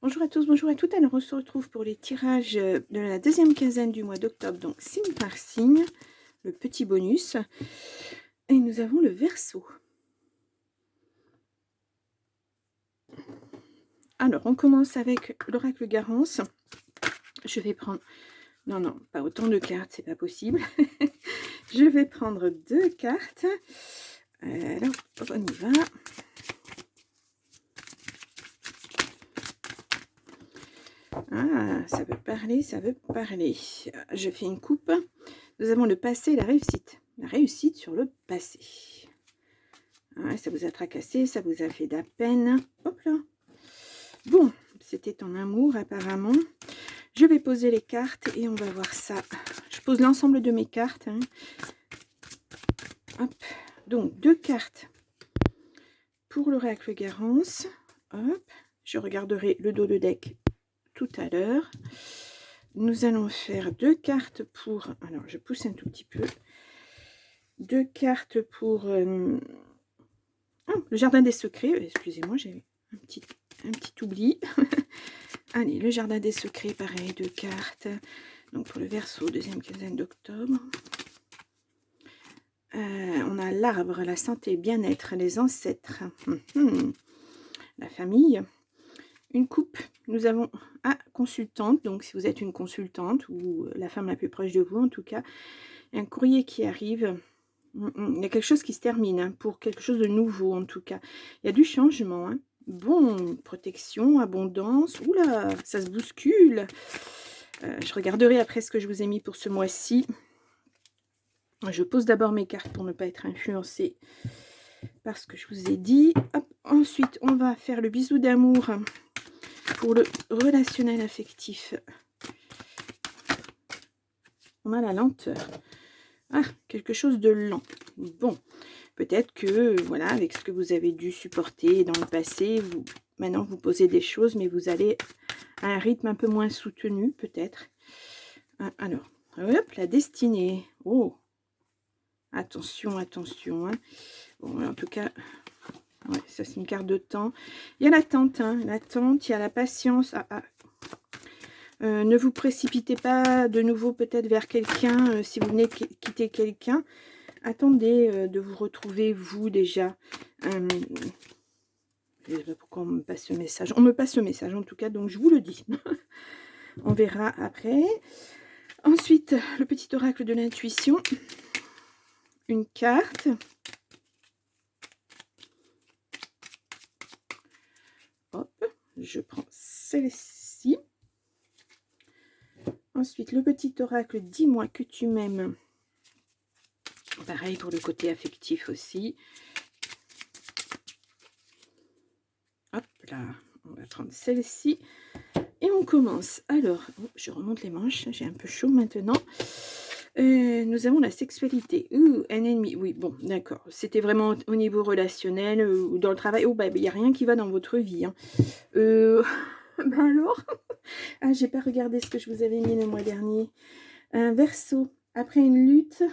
Bonjour à tous, bonjour à toutes. Alors on se retrouve pour les tirages de la deuxième quinzaine du mois d'octobre, donc signe par signe, le petit bonus. Et nous avons le Verseau. Alors on commence avec l'oracle Garance. Je vais prendre... Non, pas autant de cartes, c'est pas possible. Je vais prendre 2 cartes. Alors on y va. Ah, ça veut parler, ça veut parler. Je fais une coupe. Nous avons le passé et la réussite. La réussite sur le passé. Ah, ça vous a tracassé, ça vous a fait de la peine. Hop là. Bon, c'était en amour apparemment. Je vais poser les cartes et on va voir ça. Je pose l'ensemble de mes cartes. Hein. Hop. Donc, 2 cartes pour l'oracle Garance. Hop. Je regarderai le dos de deck tout à l'heure. Nous allons faire 2 cartes pour... Alors, je pousse un tout petit peu. 2 cartes pour... Oh, le jardin des secrets. Excusez-moi, j'ai un petit oubli. Allez, le jardin des secrets, pareil, 2 cartes. Donc, pour le Verseau, deuxième quinzaine d'octobre. On a l'arbre, la santé, bien-être, les ancêtres. La famille. Une coupe, nous avons consultante, donc si vous êtes une consultante ou la femme la plus proche de vous en tout cas, un courrier qui arrive, il y a quelque chose qui se termine, hein, pour quelque chose de nouveau en tout cas, il y a du changement, hein. Bon, protection, abondance, oula, ça se bouscule, je regarderai après ce que je vous ai mis pour ce mois-ci, je pose d'abord mes cartes pour ne pas être influencée par ce que je vous ai dit. Hop. Ensuite on va faire le bisou d'amour pour le relationnel affectif. On a la lenteur. Ah, quelque chose de lent. Bon, peut-être que, voilà, avec ce que vous avez dû supporter dans le passé, maintenant vous posez des choses, mais vous allez à un rythme un peu moins soutenu, peut-être. Alors, hop, la destinée. Oh, attention, attention. Hein. Bon, en tout cas, ouais, ça c'est une carte de temps. Il y a l'attente, hein, l'attente, il y a la patience. Ne vous précipitez pas de nouveau peut-être vers quelqu'un si vous venez de quitter quelqu'un. Attendez de vous retrouver vous déjà. Je ne sais pas pourquoi on me passe ce message. On me passe ce message en tout cas, donc je vous le dis. On verra après. Ensuite, le petit oracle de l'intuition. Une carte. Hop, je prends celle-ci. Ensuite, le petit oracle, dis-moi que tu m'aimes. Pareil pour le côté affectif aussi. Hop là, on va prendre celle-ci. Et on commence. Alors, je remonte les manches, j'ai un peu chaud maintenant. Nous avons la sexualité. Un ennemi. Oui, bon, d'accord. C'était vraiment au niveau relationnel ou dans le travail. Oh, bah, il n'y a rien qui va dans votre vie. Hein. Ben alors j'ai pas regardé ce que je vous avais mis le mois dernier. Un Verseau. Après une lutte...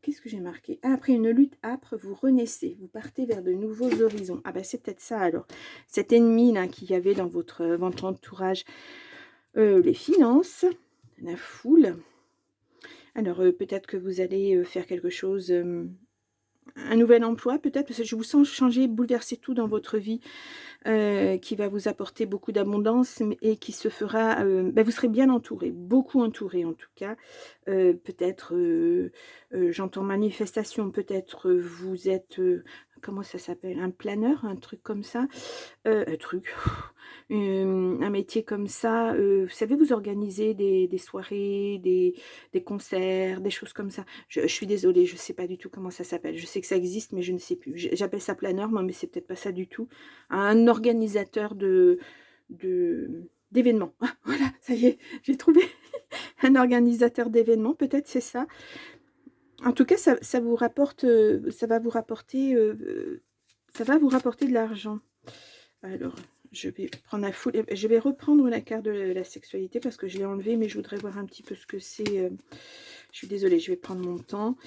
Qu'est-ce que j'ai marqué? Après une lutte âpre, vous renaissez. Vous partez vers de nouveaux horizons. Ah ben c'est peut-être ça alors. Cet ennemi là qu'il y avait dans votre entourage. Les finances, la foule. Alors peut-être que vous allez faire quelque chose, un nouvel emploi peut-être, parce que je vous sens changer, bouleverser tout dans votre vie, qui va vous apporter beaucoup d'abondance et qui se fera, vous serez bien entouré, beaucoup entouré en tout cas. Peut-être, j'entends manifestation, peut-être vous êtes, comment ça s'appelle, un planeur, un truc comme ça, un métier comme ça, vous savez, vous organisez des soirées, des concerts, des choses comme ça. Je suis désolée, je ne sais pas du tout comment ça s'appelle. Je sais que ça existe, mais je ne sais plus. J'appelle ça planeur, moi, mais c'est peut-être pas ça du tout. Un organisateur d'événements. Ah, voilà, ça y est, j'ai trouvé un organisateur d'événements. Peut-être c'est ça. En tout cas, ça vous rapporte, ça va vous rapporter de l'argent. Alors, je vais prendre la foule. Je vais reprendre la carte de la sexualité parce que je l'ai enlevée, mais je voudrais voir un petit peu ce que c'est. Je suis désolée, je vais prendre mon temps.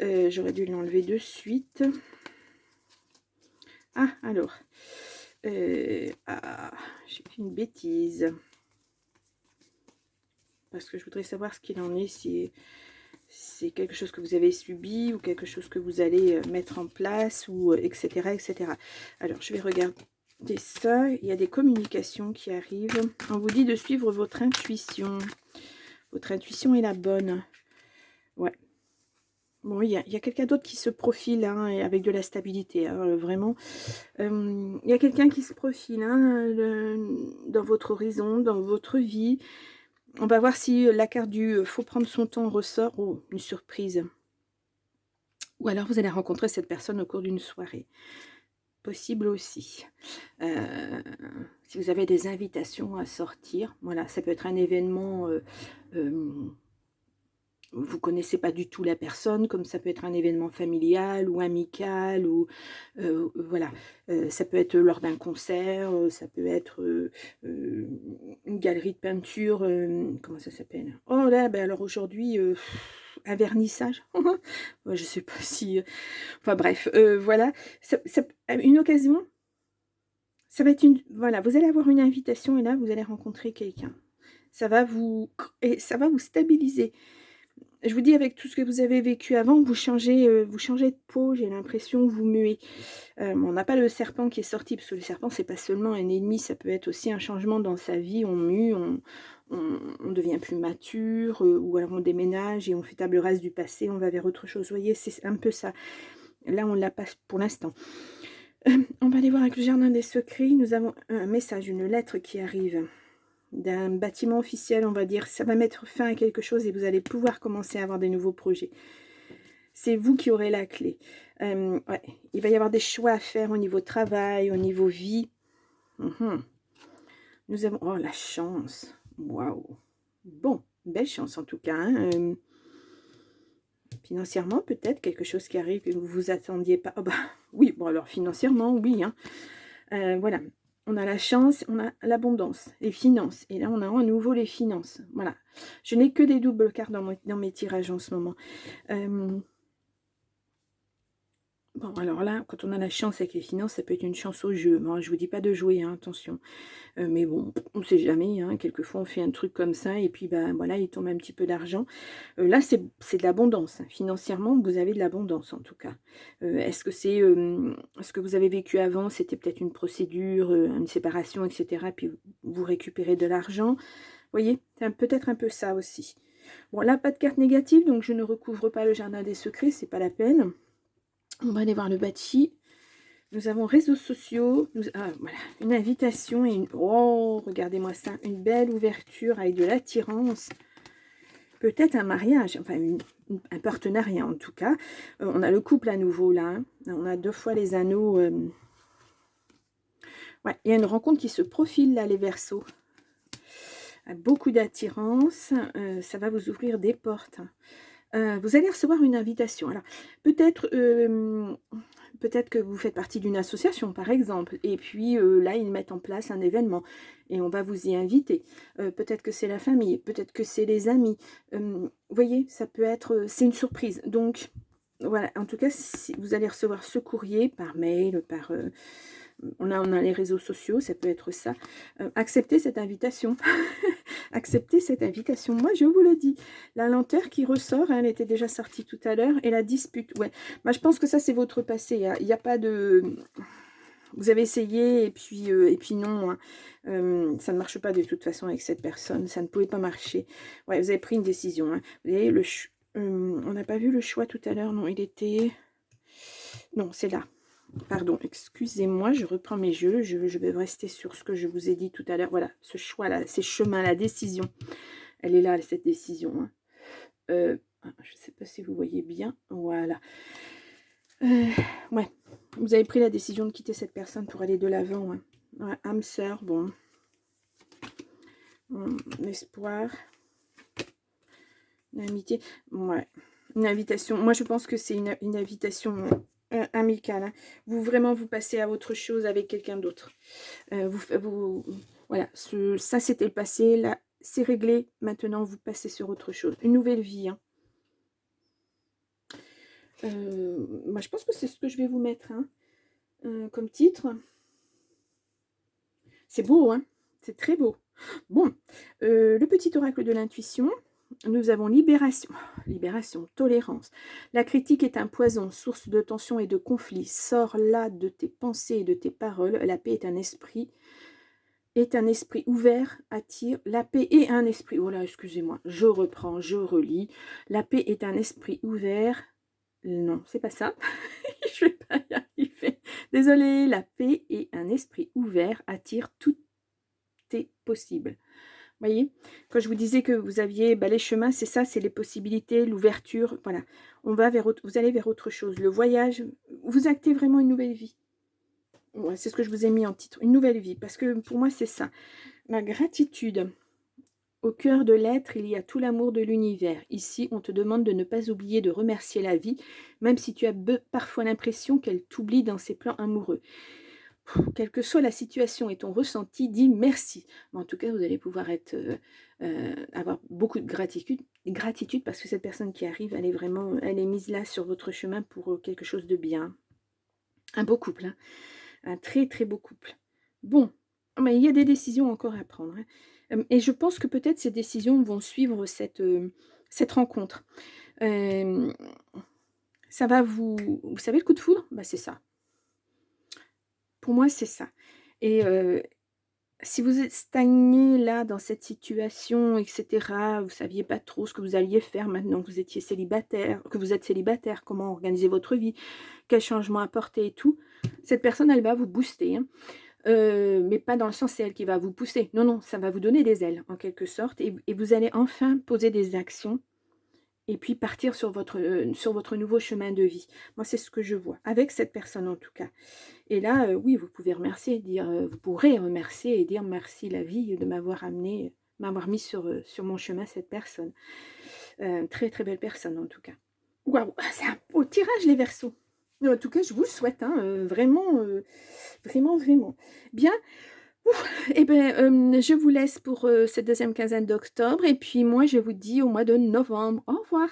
J'aurais dû l'enlever de suite. Ah, alors. Ah, j'ai fait une bêtise. Parce que je voudrais savoir ce qu'il en est, si c'est quelque chose que vous avez subi ou quelque chose que vous allez mettre en place, ou etc., etc. Alors, je vais regarder ça. Il y a des communications qui arrivent. On vous dit de suivre votre intuition. Votre intuition est la bonne. Ouais. Bon, il y a quelqu'un d'autre qui se profile, hein, avec de la stabilité, hein, vraiment. Il y a quelqu'un qui se profile, hein, dans votre horizon, dans votre vie. On va voir si la carte du faut prendre son temps ressort. Oh, une surprise. Ou alors vous allez rencontrer cette personne au cours d'une soirée. Possible aussi. Si vous avez des invitations à sortir, voilà, ça peut être un événement, vous connaissez pas du tout la personne, comme ça peut être un événement familial ou amical, ou voilà, ça peut être lors d'un concert, ça peut être une galerie de peinture, comment ça s'appelle? Oh là, ben alors aujourd'hui, un vernissage. Ouais, je sais pas si, enfin bref, voilà, une occasion, ça va être une, voilà, vous allez avoir une invitation et là vous allez rencontrer quelqu'un. Ça va vous stabiliser. Je vous dis, avec tout ce que vous avez vécu avant, vous changez de peau, j'ai l'impression, vous muez. On n'a pas le serpent qui est sorti, parce que le serpent, c'est pas seulement un ennemi, ça peut être aussi un changement dans sa vie. On mue, on devient plus mature, ou alors on déménage et on fait table rase du passé, on va vers autre chose. Vous voyez, c'est un peu ça. Là, on l'a pas pour l'instant. On va aller voir avec le jardin des secrets. Nous avons un message, une lettre qui arrive d'un bâtiment officiel, on va dire. Ça va mettre fin à quelque chose et vous allez pouvoir commencer à avoir des nouveaux projets. C'est vous qui aurez la clé. Ouais. Il va y avoir des choix à faire au niveau travail, au niveau vie. Nous avons... Oh, la chance. Waouh. Bon, belle chance en tout cas. Hein. Financièrement, peut-être quelque chose qui arrive que vous ne vous attendiez pas. Oh bah oui, bon alors financièrement, oui. Hein. Voilà. On a la chance, on a l'abondance, les finances. Et là, on a à nouveau les finances. Voilà. Je n'ai que des doubles cartes dans mes tirages en ce moment. Bon, alors là, quand on a la chance avec les finances, ça peut être une chance au jeu. Bon, je vous dis pas de jouer, hein, attention. Mais bon, on ne sait jamais. Hein, quelquefois, on fait un truc comme ça et puis, ben voilà, il tombe un petit peu d'argent. Là, c'est de l'abondance. Hein. Financièrement, vous avez de l'abondance, en tout cas. Est-ce que c'est ce que vous avez vécu avant? C'était peut-être une procédure, une séparation, etc. Puis, vous récupérez de l'argent. Vous voyez, c'est peut-être un peu ça aussi. Bon, là, pas de carte négative, donc je ne recouvre pas le jardin des secrets. C'est pas la peine. On va aller voir le bâti. Nous avons réseaux sociaux. Voilà, une invitation et une... Oh, regardez-moi ça. Une belle ouverture avec de l'attirance. Peut-être un mariage. Enfin, un partenariat en tout cas. On a le couple à nouveau là. Hein. On a 2 fois les anneaux. Ouais, il y a une rencontre qui se profile là, les Verseaux. Beaucoup d'attirance. Ça va vous ouvrir des portes. Vous allez recevoir une invitation. Alors, peut-être que vous faites partie d'une association, par exemple, et puis là, ils mettent en place un événement, et on va vous y inviter. Peut-être que c'est la famille, peut-être que c'est les amis. Vous voyez, ça peut être... c'est une surprise. Donc, voilà, en tout cas, si vous allez recevoir ce courrier par mail, par... on a les réseaux sociaux, ça peut être ça. Acceptez cette invitation. Acceptez cette invitation. Moi, je vous le dis. La lenteur qui ressort, hein, elle était déjà sortie tout à l'heure. Et la dispute, ouais. Moi, je pense que ça, c'est votre passé. Hein. Il n'y a pas de... Vous avez essayé et puis non. Hein. Ça ne marche pas de toute façon avec cette personne. Ça ne pouvait pas marcher. Ouais, vous avez pris une décision. Hein. Vous voyez, on n'a pas vu le choix tout à l'heure. Non, il était... Non, c'est là. Pardon, excusez-moi, je reprends mes jeux. Je vais rester sur ce que je vous ai dit tout à l'heure. Voilà, ce choix-là, ces chemins, la décision. Elle est là, cette décision. Hein. Je ne sais pas si vous voyez bien. Voilà. Ouais, vous avez pris la décision de quitter cette personne pour aller de l'avant. Hein. Ouais, âme sœur, bon. Espoir. Une amitié. Ouais. Une invitation. Moi, je pense que c'est une invitation... amicale. Hein. Vous passez à autre chose avec quelqu'un d'autre. Voilà, ça c'était le passé, là c'est réglé, maintenant vous passez sur autre chose. Une nouvelle vie. Hein. Moi je pense que c'est ce que je vais vous mettre hein, comme titre. C'est beau, hein? C'est très beau. Bon, le petit oracle de l'intuition, nous avons libération, libération, tolérance. La critique est un poison, source de tension et de conflit. Sors là de tes pensées et de tes paroles. La paix est un esprit ouvert, attire. La paix est un esprit. Oh là, excusez-moi, je reprends, je relis. La paix est un esprit ouvert. Non, c'est pas ça. Je vais pas y arriver. Désolée, la paix est un esprit ouvert, attire, tout est possible. Voyez, quand je vous disais que vous aviez les chemins, c'est ça, c'est les possibilités, l'ouverture, voilà. On va vers vous allez vers autre chose. Le voyage, vous actez vraiment une nouvelle vie. Ouais, c'est ce que je vous ai mis en titre, une nouvelle vie, parce que pour moi c'est ça. La gratitude. Au cœur de l'être, il y a tout l'amour de l'univers. Ici, on te demande de ne pas oublier de remercier la vie, même si tu as parfois l'impression qu'elle t'oublie dans ses plans amoureux. Quelle que soit la situation et ton ressenti, dis merci. Mais en tout cas, vous allez pouvoir avoir beaucoup de gratitude parce que cette personne qui arrive, elle est mise là sur votre chemin pour quelque chose de bien. Un beau couple, hein. Un très très beau couple. Bon, mais il y a des décisions encore à prendre, hein. Et je pense que peut-être ces décisions vont suivre cette rencontre. Ça va vous savez le coup de foudre? C'est ça. Pour moi, c'est ça. Et si vous êtes stagné là dans cette situation, etc., vous saviez pas trop ce que vous alliez faire maintenant que vous étiez célibataire, que vous êtes célibataire, comment organiser votre vie, quel changement apporter et tout, cette personne, elle va vous booster, hein. Mais pas dans le sens c'est elle qui va vous pousser. Non, non, ça va vous donner des ailes en quelque sorte et vous allez enfin poser des actions et puis partir sur votre nouveau chemin de vie. Moi, c'est ce que je vois, avec cette personne en tout cas. Et là, oui, vous pouvez remercier, vous pourrez remercier et dire merci la vie de m'avoir mis sur mon chemin cette personne. Très très belle personne en tout cas. Waouh, c'est un beau tirage les Verseaux. En tout cas, je vous le souhaite, hein, vraiment, vraiment, vraiment. Bien, et ben, je vous laisse pour cette deuxième quinzaine d'octobre et puis moi, je vous dis au mois de novembre. Au revoir.